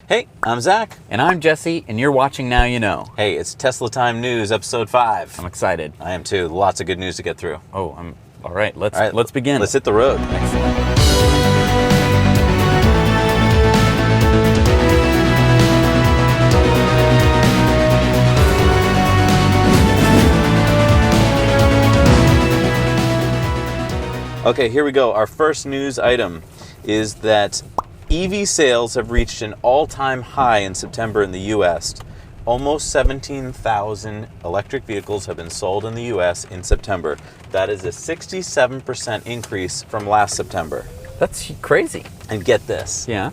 Hey, I'm Zach. And I'm Jesse, and you're watching Now You Know. Hey, it's Tesla Time News, episode 5. I'm excited. I am too. Lots of good news to get through. Oh, I'm all right. Let's begin. Let's hit the road. Excellent. Okay, here we go. Our first news item is that EV sales have reached an all-time high in September in the U.S. Almost 17,000 electric vehicles have been sold in the U.S. in September. That is a 67% increase from last September. That's crazy. And get this. Yeah.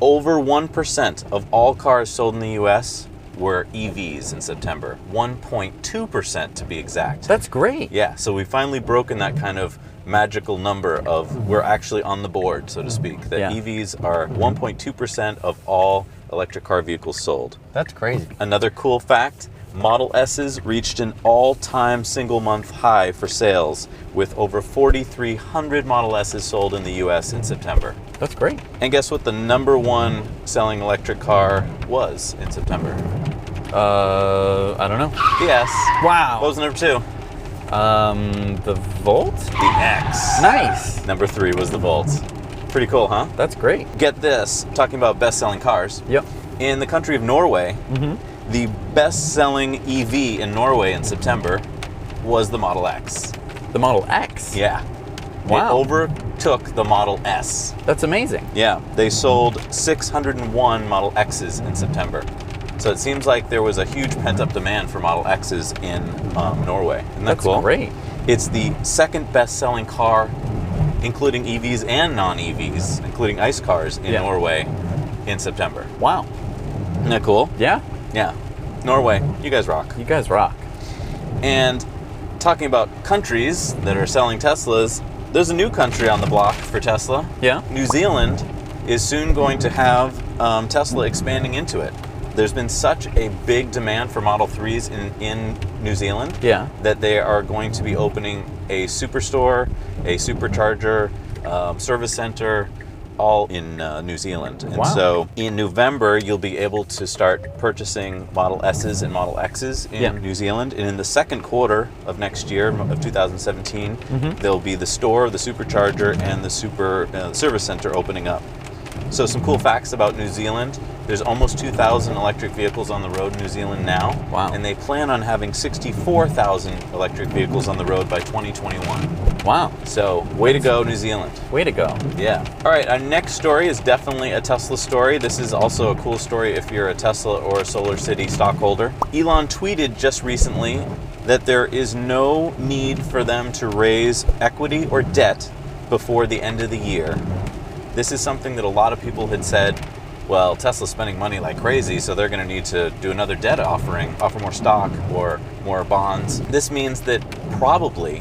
Over 1% of all cars sold in the U.S. were EVs in September. 1.2% to be exact. That's great. Yeah, so we've finally broken that kind of magical number of we're actually on the board, so to speak. That EVs are 1.2% of all electric car vehicles sold. That's crazy. Another cool fact, Model S's reached an all-time single-month high for sales with over 4,300 Model S's sold in the U.S. in September. That's great. And guess what the number one selling electric car was in September? I don't know. The S. Wow. What was number 2? The Volt? The X. Nice. Number 3 was the Volt. Pretty cool, huh? That's great. Get this, talking about best-selling cars. Yep. In the country of Norway, the best-selling EV in Norway in September was the Model X. The Model X? Yeah. Wow. It overtook the Model S. That's amazing. Yeah. They sold 601 Model X's in September. So it seems like there was a huge pent-up demand for Model X's in Norway. Isn't that cool? That's great. It's the second best-selling car, including EVs and non-EVs, including ICE cars in Norway in September. Wow. Isn't that cool? Yeah. Yeah. Norway, you guys rock. You guys rock. And talking about countries that are selling Teslas, there's a new country on the block for Tesla. Yeah. New Zealand is soon going to have Tesla expanding into it. There's been such a big demand for Model 3s in New Zealand that they are going to be opening a superstore, a supercharger, service center, all in New Zealand. And so in November, you'll be able to start purchasing Model S's and Model X's in New Zealand. And in the second quarter of next year, of 2017, there'll be the store, the supercharger, and the service center opening up. So some cool facts about New Zealand. There's almost 2,000 electric vehicles on the road in New Zealand now. Wow. And they plan on having 64,000 electric vehicles on the road by 2021. Wow. So way to go, New Zealand. Way to go. Yeah. All right, our next story is definitely a Tesla story. This is also a cool story if you're a Tesla or a Solar City stockholder. Elon tweeted just recently that there is no need for them to raise equity or debt before the end of the year. This is something that a lot of people had said, well, Tesla's spending money like crazy, so they're going to need to do another debt offering, offer more stock or more bonds. This means that probably,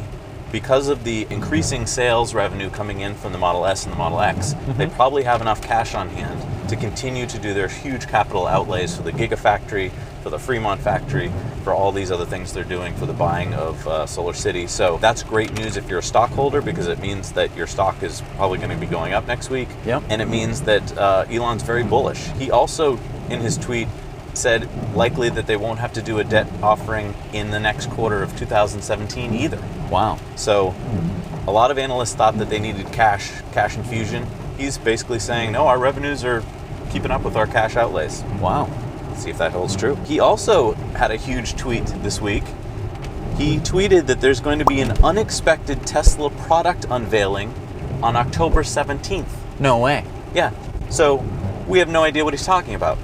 because of the increasing sales revenue coming in from the Model S and the Model X, they probably have enough cash on hand to continue to do their huge capital outlays for the Gigafactory, for the Fremont factory, for all these other things they're doing for the buying of Solar City. So that's great news if you're a stockholder, because it means that your stock is probably going to be going up next week. Yep. And it means that Elon's very bullish. He also, in his tweet, said likely that they won't have to do a debt offering in the next quarter of 2017 either. Wow. So a lot of analysts thought that they needed cash infusion. He's basically saying, no, our revenues are keeping up with our cash outlays. Wow. Let's see if that holds true. He also had a huge tweet this week. He tweeted that there's going to be an unexpected Tesla product unveiling on October 17th. No way. Yeah. So we have no idea what he's talking about.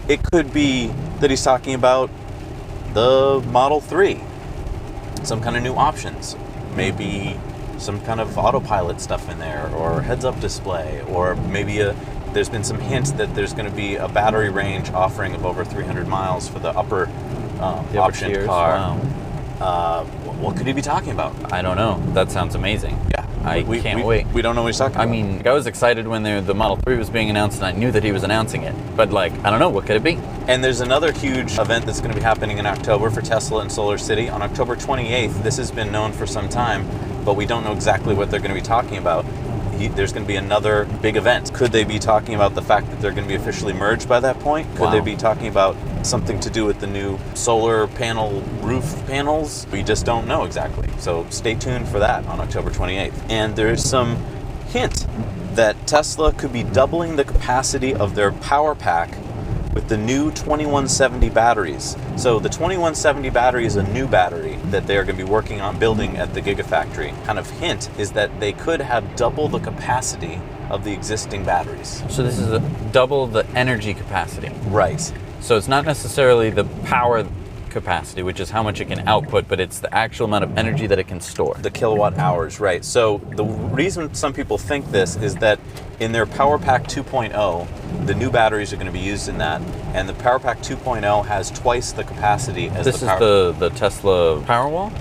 It could be that he's talking about the Model 3, some kind of new options, maybe some kind of autopilot stuff in there, or heads-up display, or maybe there's been some hints that there's going to be a battery range offering of over 300 miles for the upper option car. Wow. What could he be talking about? I don't know. That sounds amazing. Yeah. I can't wait. We don't know what he's talking about. I mean, I was excited when the Model 3 was being announced, and I knew that he was announcing it. But, I don't know. What could it be? And there's another huge event that's going to be happening in October for Tesla and Solar City. On October 28th, this has been known for some time, but we don't know exactly what they're going to be talking about. there's going to be another big event. Could they be talking about the fact that they're going to be officially merged by that point? Could they be talking about something to do with the new solar panel roof panels? We just don't know exactly. So stay tuned for that on October 28th. And there's some hint that Tesla could be doubling the capacity of their power pack with the new 2170 batteries. So the 2170 battery is a new battery that they are going to be working on building at the Gigafactory. Kind of hint is that they could have double the capacity of the existing batteries. So this is double the energy capacity. Right. So it's not necessarily the power capacity, which is how much it can output, but it's the actual amount of energy that it can store. The kilowatt hours, right. So the reason some people think this is that in their Power Pack 2.0, the new batteries are going to be used in that, and the Power Pack 2.0 has twice the capacity as this is the Tesla Powerwall?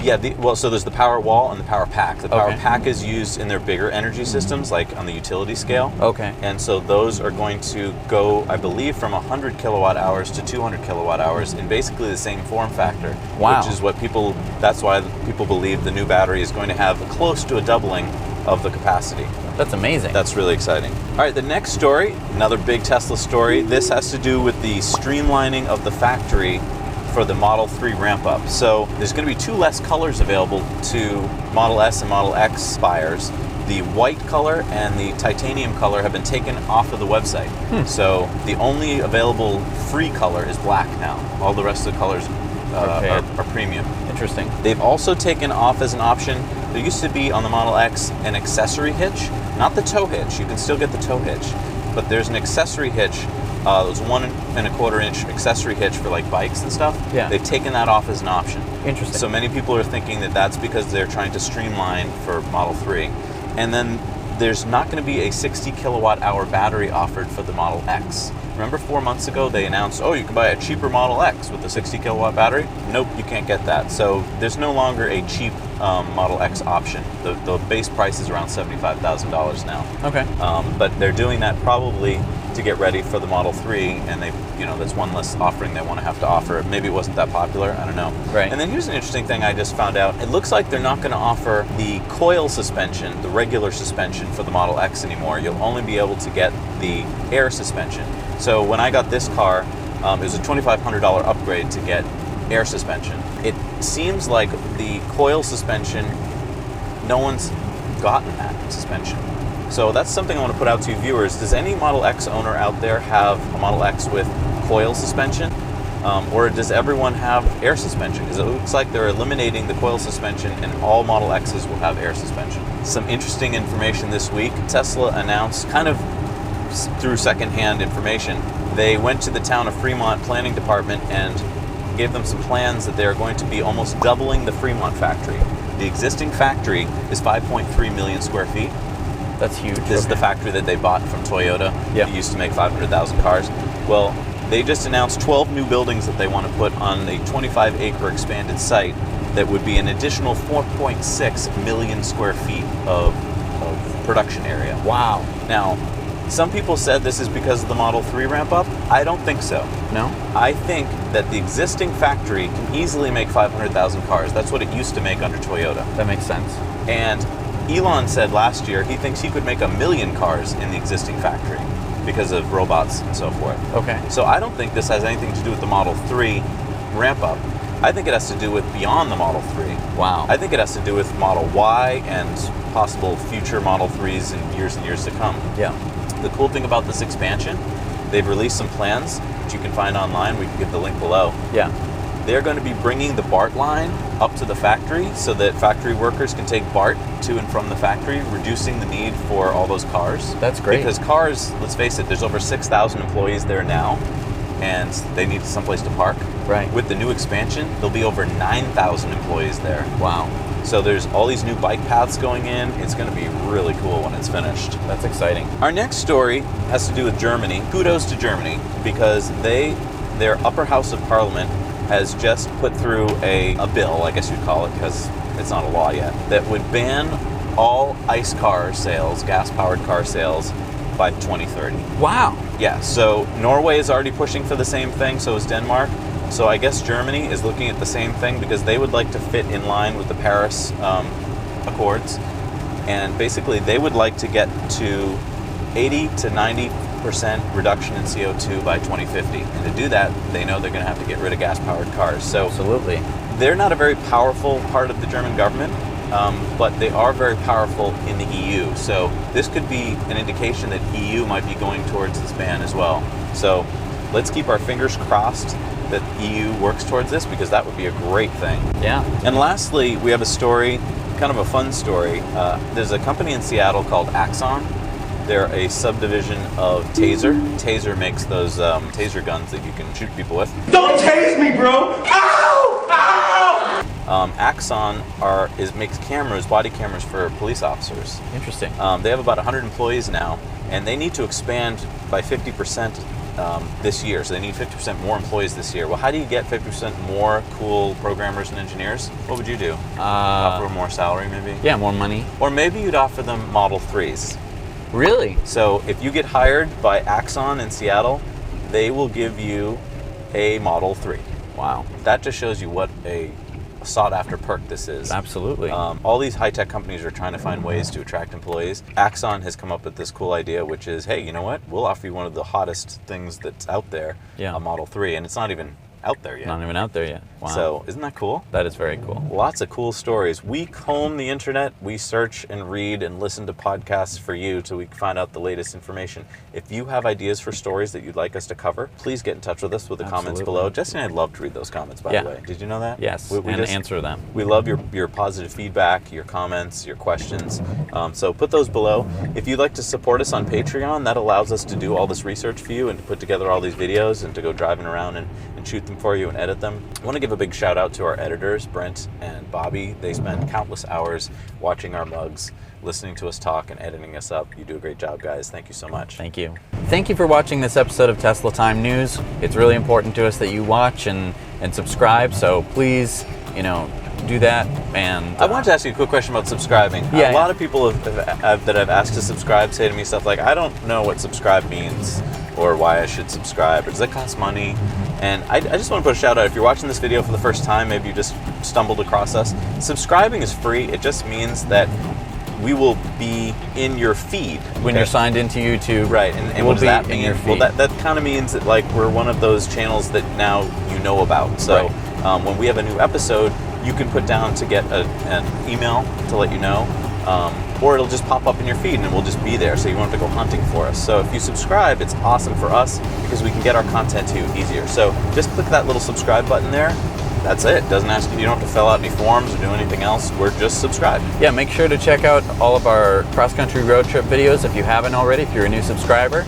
Yeah, so there's the power wall and the power pack. The power pack is used in their bigger energy systems, like on the utility scale. Okay. And so those are going to go, I believe, from 100 kilowatt hours to 200 kilowatt hours in basically the same form factor. Wow. Which is that's why people believe the new battery is going to have close to a doubling of the capacity. That's amazing. That's really exciting. All right, the next story, another big Tesla story. This has to do with the streamlining of the factory for the Model 3 ramp up. So there's going to be two less colors available to Model S and Model X buyers. The white color and the titanium color have been taken off of the website. So the only available free color is black now. All the rest of the colors are premium. Interesting. They've also taken off as an option, there used to be on the Model X an accessory hitch, not the tow hitch. You can still get the tow hitch, but there's an accessory hitch. There's 1 1/4 inch accessory hitch for like bikes and stuff. Yeah. They've taken that off as an option. Interesting. So many people are thinking that that's because they're trying to streamline for Model 3. And then there's not going to be a 60 kilowatt hour battery offered for the Model X. Remember 4 months ago they announced, you can buy a cheaper Model X with a 60 kilowatt battery? Nope, you can't get that. So there's no longer a cheap Model X option. The base price is around $75,000 now. Okay. But they're doing that probably to get ready for the Model 3, and that's one less offering they want to have to offer. Maybe it wasn't that popular, I don't know. Right. And then here's an interesting thing I just found out. It looks like they're not going to offer the coil suspension, the regular suspension for the Model X anymore. You'll only be able to get the air suspension. So when I got this car, it was a $2,500 upgrade to get air suspension. It seems like the coil suspension, no one's gotten that suspension. So that's something I want to put out to you viewers. Does any Model X owner out there have a Model X with coil suspension? Or does everyone have air suspension? Because it looks like they're eliminating the coil suspension and all Model X's will have air suspension. Some interesting information this week. Tesla announced, kind of through secondhand information, they went to the town of Fremont planning department and gave them some plans that they're going to be almost doubling the Fremont factory. The existing factory is 5.3 million square feet. That's huge. This is the factory that they bought from Toyota. It used to make 500,000 cars. Well, they just announced 12 new buildings that they want to put on the 25-acre expanded site that would be an additional 4.6 million square feet of production area. Wow. Now, some people said this is because of the Model 3 ramp up. I don't think so. No? I think that the existing factory can easily make 500,000 cars. That's what it used to make under Toyota. That makes sense. And Elon said last year he thinks he could make 1 million cars in the existing factory because of robots and so forth. Okay. So I don't think this has anything to do with the Model 3 ramp up. I think it has to do with beyond the Model 3. Wow. I think it has to do with Model Y and possible future Model 3s in years and years to come. Yeah. The cool thing about this expansion, they've released some plans, which you can find online. We can give the link below. Yeah. They're going to be bringing the BART line up to the factory so that factory workers can take BART to and from the factory, reducing the need for all those cars. That's great. Because cars, let's face it, there's over 6,000 employees there now, and they need someplace to park. Right. With the new expansion, there'll be over 9,000 employees there. Wow. So there's all these new bike paths going in. It's going to be really cool when it's finished. That's exciting. Our next story has to do with Germany. Kudos to Germany, because their upper house of parliament has just put through a bill, I guess you'd call it, because it's not a law yet, that would ban all ICE car sales, gas-powered car sales, by 2030. Wow. Yeah, so Norway is already pushing for the same thing, so is Denmark. So I guess Germany is looking at the same thing because they would like to fit in line with the Paris Accords. And basically, they would like to get to 80 to 90% reduction in CO2 by 2050. And to do that, they know they're going to have to get rid of gas-powered cars. So Absolutely. they're not a very powerful part of the German government, but they are very powerful in the EU. So this could be an indication that EU might be going towards this ban as well. So let's keep our fingers crossed that EU works towards this, because that would be a great thing. Yeah. And lastly, we have a story, kind of a fun story. There's a company in Seattle called Axon. They're a subdivision of Taser. Taser makes those taser guns that you can shoot people with. Don't tase me, bro! Ow! Ow! Axon makes cameras, body cameras for police officers. Interesting. They have about 100 employees now, and they need to expand by 50% this year. So they need 50% more employees this year. Well, how do you get 50% more cool programmers and engineers? What would you do? Offer them more salary, maybe? Yeah, more money. Or maybe you'd offer them Model 3s. Really? So if you get hired by Axon in Seattle, they will give you a Model 3. Wow. That just shows you what a sought-after perk this is. Absolutely. All these high-tech companies are trying to find ways to attract employees. Axon has come up with this cool idea, which is, hey, you know what? We'll offer you one of the hottest things that's out there, Yeah. a Model 3, and it's not even out there yet. Not even out there yet. Wow. So isn't that cool? That is very cool. Lots of cool stories. We comb the internet. We search and read and listen to podcasts for you till we find out the latest information. If you have ideas for stories that you'd like us to cover, please get in touch with us with the comments Absolutely. below. Jesse and I'd love to read those comments, by Yeah. the way. Did you know that? Yes, We and answer them. We love your positive feedback, your comments, your questions. So put those below. If you'd like to support us on Patreon, that allows us to do all this research for you and to put together all these videos and to go driving around and shoot them for you and edit them. I want to give a big shout out to our editors, Brent and Bobby. They spend countless hours watching our mugs, listening to us talk, and editing us up. You do a great job, guys. Thank you so much. Thank you. Thank you for watching this episode of Tesla Time News. It's really important to us that you watch and subscribe, so please, do that. And I wanted to ask you a quick question about subscribing. Yeah, a lot of people that I've asked to subscribe say to me stuff like, I don't know what subscribe means or why I should subscribe, or does that cost money? And I just want to put a shout out. If you're watching this video for the first time, maybe you just stumbled across us, subscribing is free. It just means that we will be in your feed. when you're signed into YouTube, Right, and we'll what does be that in mean? your Well, feed. that kind of means that we're one of those channels that now you know about. So when we have a new episode, you can put down to get an email to let you know, or it'll just pop up in your feed and we'll just be there, so you won't have to go hunting for us. So if you subscribe, it's awesome for us because we can get our content to you easier. So just click that little subscribe button there. That's it. Doesn't ask you don't have to fill out any forms or do anything else. We're just subscribed. Yeah, make sure to check out all of our cross-country road trip videos if you haven't already, if you're a new subscriber.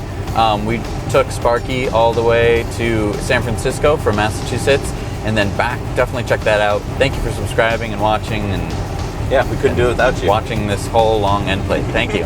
We took Sparky all the way to San Francisco from Massachusetts and then back. Definitely check that out. Thank you for subscribing and watching and Yeah, we couldn't do it without you. watching this whole long end play. Thank you.